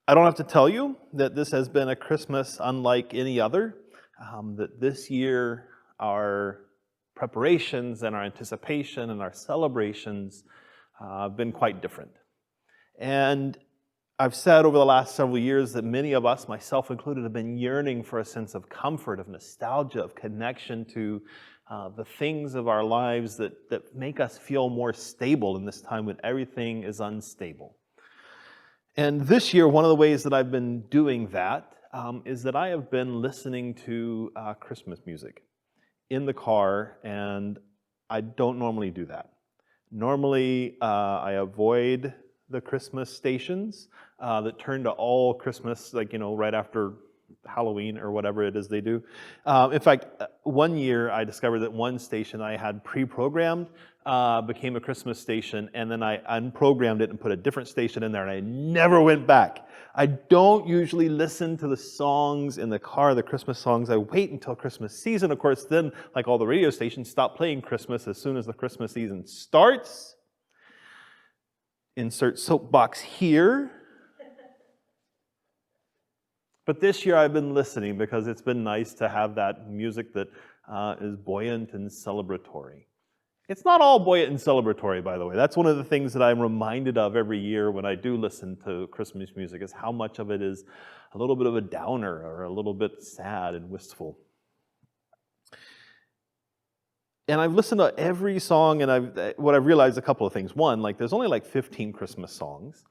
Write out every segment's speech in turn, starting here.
I don't have to tell you that this has been a Christmas unlike any other, that this year our preparations and our anticipation and our celebrations have been quite different. And I've said over the last several years that many of us, myself included, have been yearning for a sense of comfort, of nostalgia, of connection to the things of our lives that make us feel more stable in this time when everything is unstable. And this year, one of the ways that I've been doing that is that I have been listening to Christmas music in the car, and I don't normally do that. Normally, I avoid the Christmas stations that turn to all Christmas, right after Halloween or whatever it is they do. In fact, one year I discovered that one station I had pre-programmed became a Christmas station, and then I unprogrammed it and put a different station in there, and I never went back. I don't usually listen to the songs in the car, the Christmas songs. I wait until Christmas season. Of course, then, like all the radio stations, stop playing Christmas as soon as the Christmas season starts. Insert soapbox here. But this year I've been listening because it's been nice to have that music that is buoyant and celebratory. It's not all buoyant and celebratory, by the way. That's one of the things that I'm reminded of every year when I do listen to Christmas music, is how much of it is a little bit of a downer or a little bit sad and wistful. And I've listened to every song, and what I've realized a couple of things. One, there's only 15 Christmas songs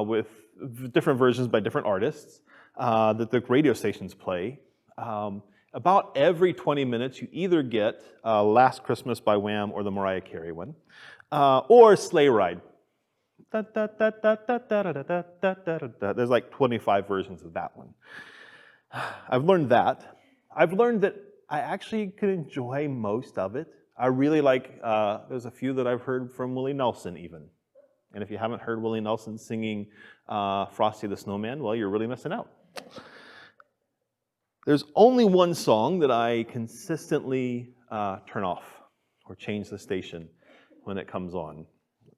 with different versions by different artists that the radio stations play. About every 20 minutes, you either get Last Christmas by Wham or the Mariah Carey one, or Sleigh Ride. There's 25 versions of that one. I've learned that. I've learned that I actually can enjoy most of it. I really like, there's a few that I've heard from Willie Nelson even. And if you haven't heard Willie Nelson singing Frosty the Snowman, well, you're really missing out. There's only one song that I consistently turn off or change the station when it comes on.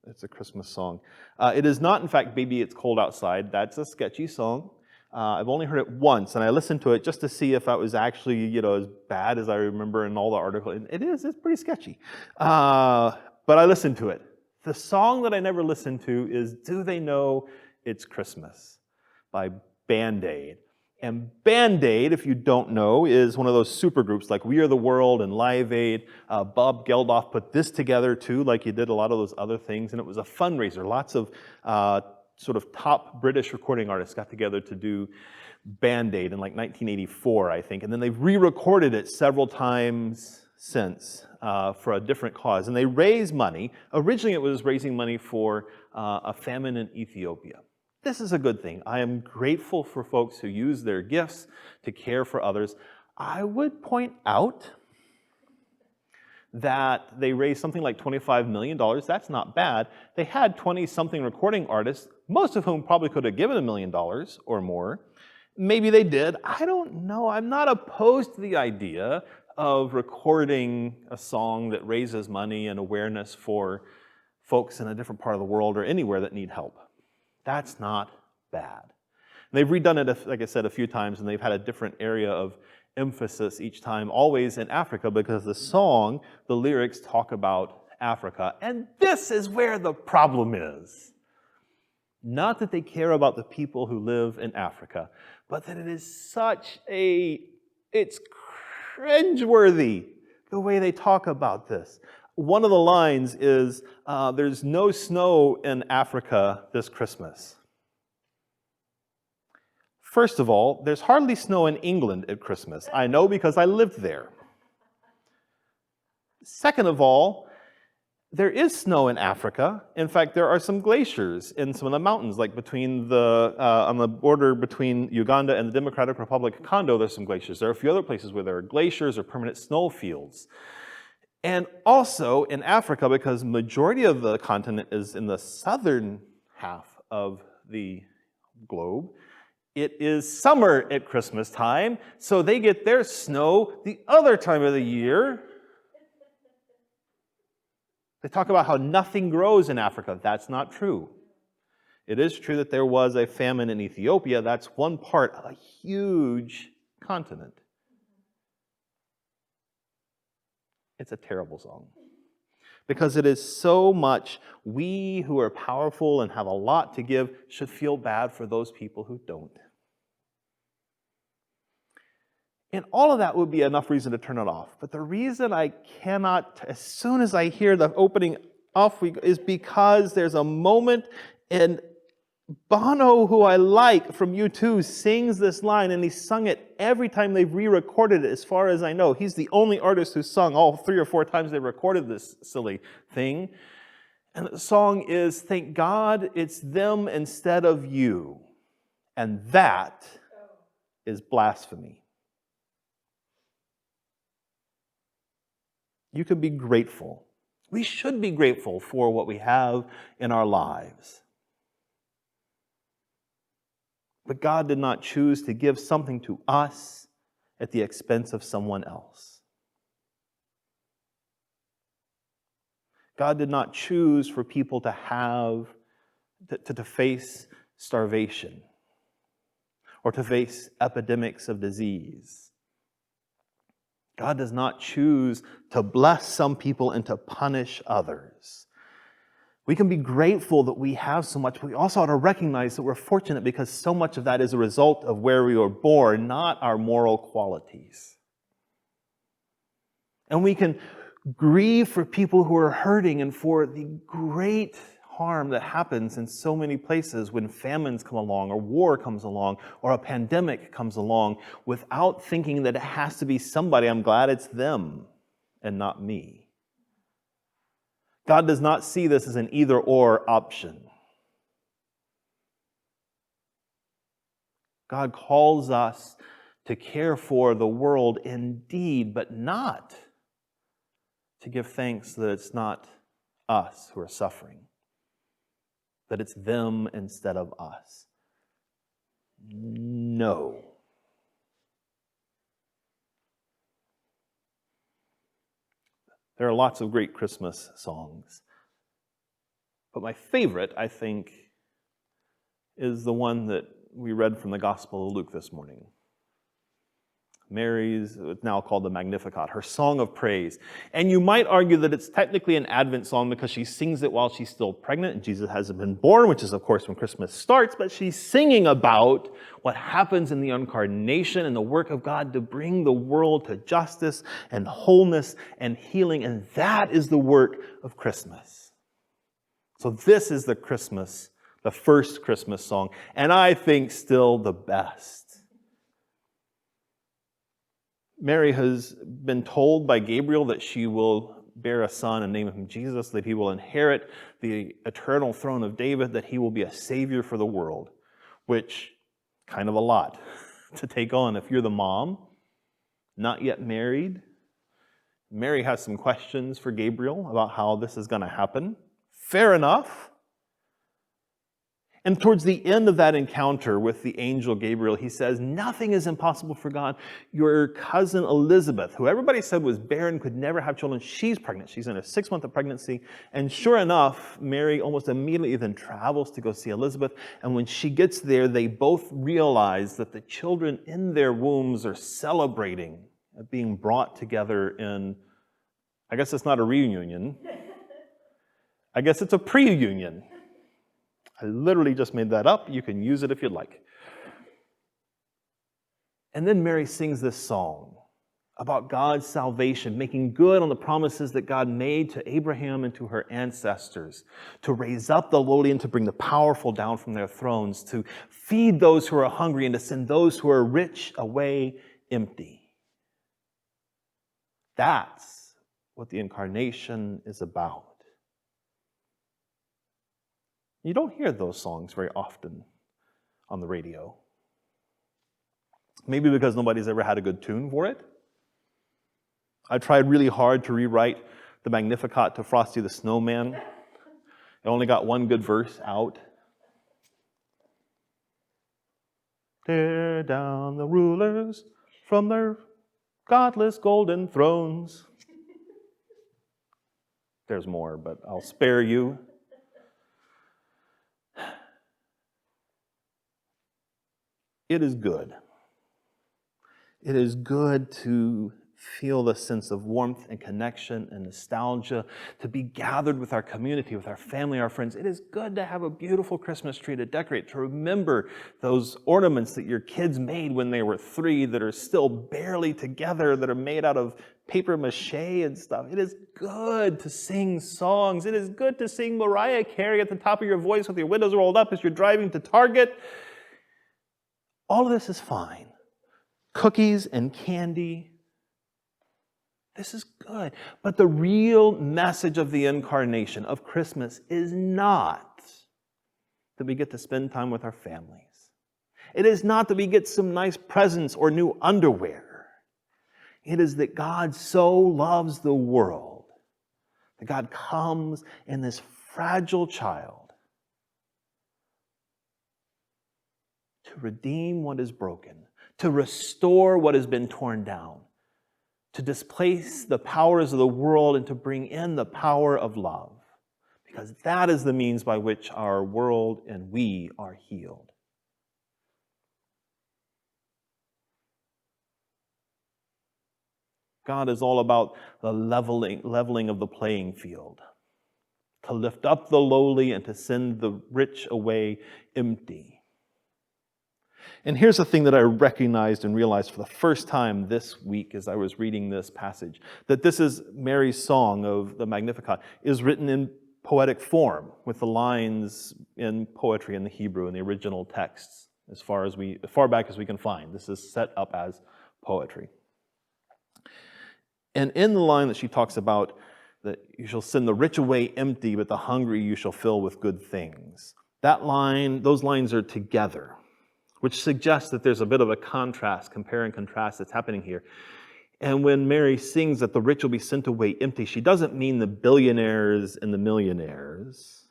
It's a Christmas song. It is not, in fact, Baby It's Cold Outside. That's a sketchy song. I've only heard it once, and I listened to it just to see if I was actually, as bad as I remember in all the articles. It is, it's pretty sketchy. But I listened to it. The song that I never listened to is Do They Know It's Christmas by Band-Aid. And Band-Aid, if you don't know, is one of those supergroups like We Are the World and Live Aid. Bob Geldof put this together too, like he did a lot of those other things, and it was a fundraiser. Lots of sort of top British recording artists got together to do Band-Aid in 1984, I think, and then they've re-recorded it several times since for a different cause. And they raise money. Originally it was raising money for a famine in Ethiopia. This is a good thing. I am grateful for folks who use their gifts to care for others. I would point out that they raised something like $25 million. That's not bad. They had 20-something recording artists, most of whom probably could have given $1 million or more. Maybe they did. I don't know. I'm not opposed to the idea of recording a song that raises money and awareness for folks in a different part of the world or anywhere that need help. That's not bad. They've redone it, like I said, a few times, and they've had a different area of emphasis each time, always in Africa, because the song, the lyrics talk about Africa. And this is where the problem is. Not that they care about the people who live in Africa, but that it is it's cringeworthy the way they talk about this. One of the lines is, there's no snow in Africa this Christmas. First of all, there's hardly snow in England at Christmas. I know because I lived there. Second of all, there is snow in Africa. In fact, there are some glaciers in some of the mountains, like between on the border between Uganda and the Democratic Republic of Congo, there's some glaciers. There are a few other places where there are glaciers or permanent snow fields. And also in Africa, because the majority of the continent is in the southern half of the globe, it is summer at Christmas time, so they get their snow the other time of the year. They talk about how nothing grows in Africa. That's not true. It is true that there was a famine in Ethiopia. That's one part of a huge continent. It's a terrible song. Because it is so much, we who are powerful and have a lot to give should feel bad for those people who don't. And all of that would be enough reason to turn it off. But the reason I cannot, as soon as I hear the opening off, is because there's a moment, and Bono, who I like from U2, sings this line, and he's sung it every time they've re-recorded it, as far as I know. He's the only artist who's sung all 3 or 4 times they recorded this silly thing. And the song is, "Thank God it's them instead of you." And that is blasphemy. You can be grateful. We should be grateful for what we have in our lives. But God did not choose to give something to us at the expense of someone else. God did not choose for people to have, to face starvation or to face epidemics of disease. God does not choose to bless some people and to punish others. We can be grateful that we have so much, but we also ought to recognize that we're fortunate because so much of that is a result of where we were born, not our moral qualities. And we can grieve for people who are hurting and for the great harm that happens in so many places when famines come along or war comes along or a pandemic comes along without thinking that it has to be somebody. I'm glad it's them and not me. God does not see this as an either-or option. God calls us to care for the world indeed, but not to give thanks that it's not us who are suffering, that it's them instead of us. No. There are lots of great Christmas songs. But my favorite, I think, is the one that we read from the Gospel of Luke this morning. Mary's, it's now called the Magnificat, her song of praise. And you might argue that it's technically an Advent song because she sings it while she's still pregnant and Jesus hasn't been born, which is, of course, when Christmas starts. But she's singing about what happens in the incarnation and the work of God to bring the world to justice and wholeness and healing. And that is the work of Christmas. So this is the first Christmas song, and I think still the best. Mary has been told by Gabriel that she will bear a son and name him Jesus, that he will inherit the eternal throne of David, that he will be a savior for the world, which kind of a lot to take on if you're the mom, not yet married. Mary has some questions for Gabriel about how this is going to happen. Fair enough. And towards the end of that encounter with the angel Gabriel, he says, nothing is impossible for God. Your cousin Elizabeth, who everybody said was barren, could never have children, she's pregnant. She's in her 6th month of pregnancy. And sure enough, Mary almost immediately then travels to go see Elizabeth. And when she gets there, they both realize that the children in their wombs are celebrating being brought together in, I guess it's not a reunion. I guess it's a pre-union. I literally just made that up. You can use it if you'd like. And then Mary sings this song about God's salvation, making good on the promises that God made to Abraham and to her ancestors, to raise up the lowly and to bring the powerful down from their thrones, to feed those who are hungry and to send those who are rich away empty. That's what the incarnation is about. You don't hear those songs very often on the radio. Maybe because nobody's ever had a good tune for it. I tried really hard to rewrite the Magnificat to Frosty the Snowman. I only got one good verse out. Tear down the rulers from their godless golden thrones. There's more, but I'll spare you. it is good. It is good to feel the sense of warmth and connection and nostalgia, to be gathered with our community, with our family, our friends. It is good to have a beautiful Christmas tree to decorate, to remember those ornaments that your kids made when they were 3 that are still barely together, that are made out of paper mache and stuff. It is good to sing songs. It is good to sing Mariah Carey at the top of your voice with your windows rolled up as you're driving to Target. All of this is fine. Cookies and candy. This is good. But the real message of the incarnation, of Christmas, is not that we get to spend time with our families. It is not that we get some nice presents or new underwear. It is that God so loves the world that God comes in this fragile child to redeem what is broken, to restore what has been torn down, to displace the powers of the world and to bring in the power of love, because that is the means by which our world and we are healed. God is all about the leveling of the playing field, to lift up the lowly and to send the rich away empty. And here's the thing that I recognized and realized for the first time this week as I was reading this passage, that this is Mary's song of the Magnificat, is written in poetic form with the lines in poetry in the Hebrew in the original texts, as far back as we can find. This is set up as poetry. And in the line that she talks about that you shall send the rich away empty, but the hungry you shall fill with good things. Those lines are together, which suggests that there's a bit of a contrast, compare and contrast that's happening here. And when Mary sings that the rich will be sent away empty, she doesn't mean the billionaires and the millionaires,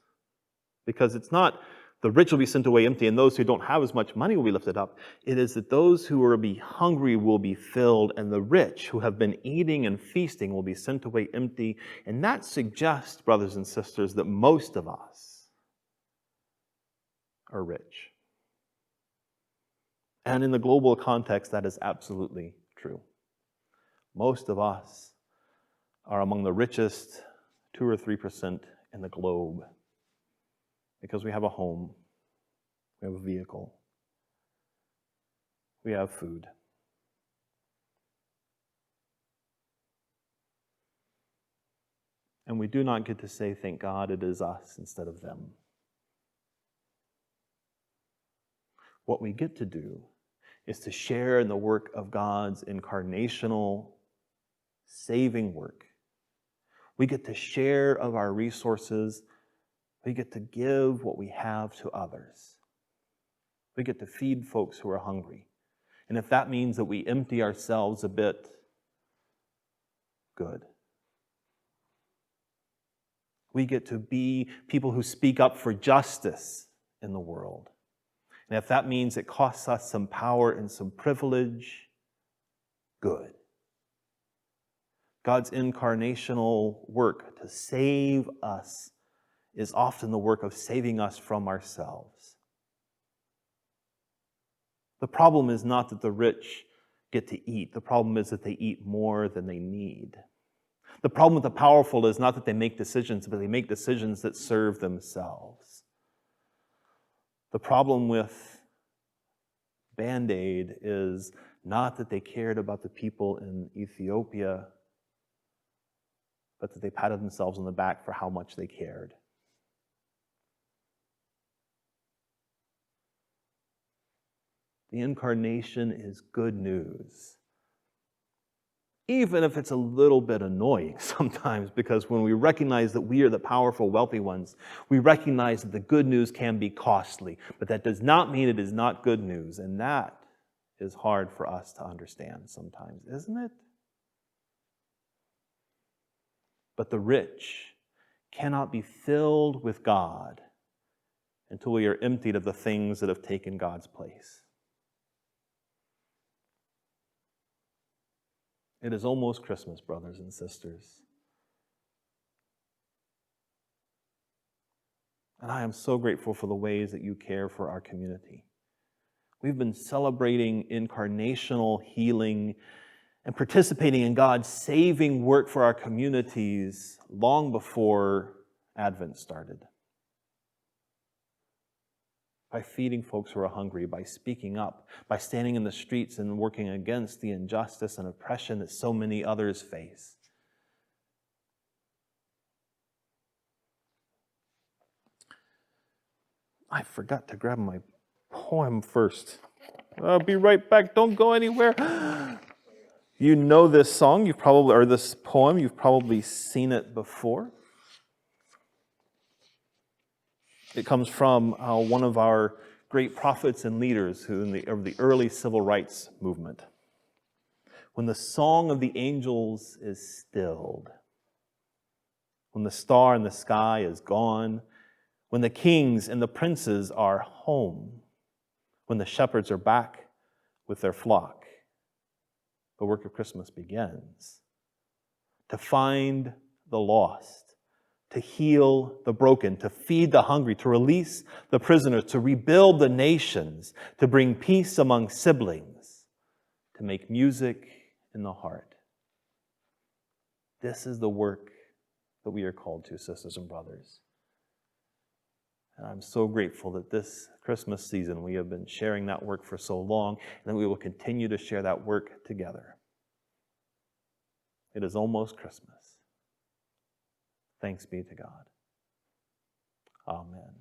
because it's not the rich will be sent away empty and those who don't have as much money will be lifted up. It is that those who will be hungry will be filled, and the rich who have been eating and feasting will be sent away empty. And that suggests, brothers and sisters, that most of us are rich. And in the global context, that is absolutely true. Most of us are among the richest 2 or 3% in the globe because we have a home, we have a vehicle, we have food. And we do not get to say, thank God it is us instead of them. What we get to do is to share in the work of God's incarnational, saving work. We get to share of our resources. We get to give what we have to others. We get to feed folks who are hungry. And if that means that we empty ourselves a bit, good. We get to be people who speak up for justice in the world. And if that means it costs us some power and some privilege, good. God's incarnational work to save us is often the work of saving us from ourselves. The problem is not that the rich get to eat. The problem is that they eat more than they need. The problem with the powerful is not that they make decisions, but they make decisions that serve themselves. The problem with Band-Aid is not that they cared about the people in Ethiopia, but that they patted themselves on the back for how much they cared. The incarnation is good news, even if it's a little bit annoying sometimes, because when we recognize that we are the powerful, wealthy ones, we recognize that the good news can be costly, but that does not mean it is not good news, and that is hard for us to understand sometimes, isn't it? But the rich cannot be filled with God until we are emptied of the things that have taken God's place. It is almost Christmas, brothers and sisters. And I am so grateful for the ways that you care for our community. We've been celebrating incarnational healing and participating in God's saving work for our communities long before Advent started. By feeding folks who are hungry, by speaking up, by standing in the streets and working against the injustice and oppression that so many others face. I forgot to grab my poem first. I'll be right back. Don't go anywhere. You know this song, or this poem, you've probably seen it before. It comes from one of our great prophets and leaders of the early civil rights movement. When the song of the angels is stilled, when the star in the sky is gone, when the kings and the princes are home, when the shepherds are back with their flock, the work of Christmas begins. To find the lost, to heal the broken, to feed the hungry, to release the prisoners, to rebuild the nations, to bring peace among siblings, to make music in the heart. This is the work that we are called to, sisters and brothers. And I'm so grateful that this Christmas season we have been sharing that work for so long, and that we will continue to share that work together. It is almost Christmas. Thanks be to God. Amen.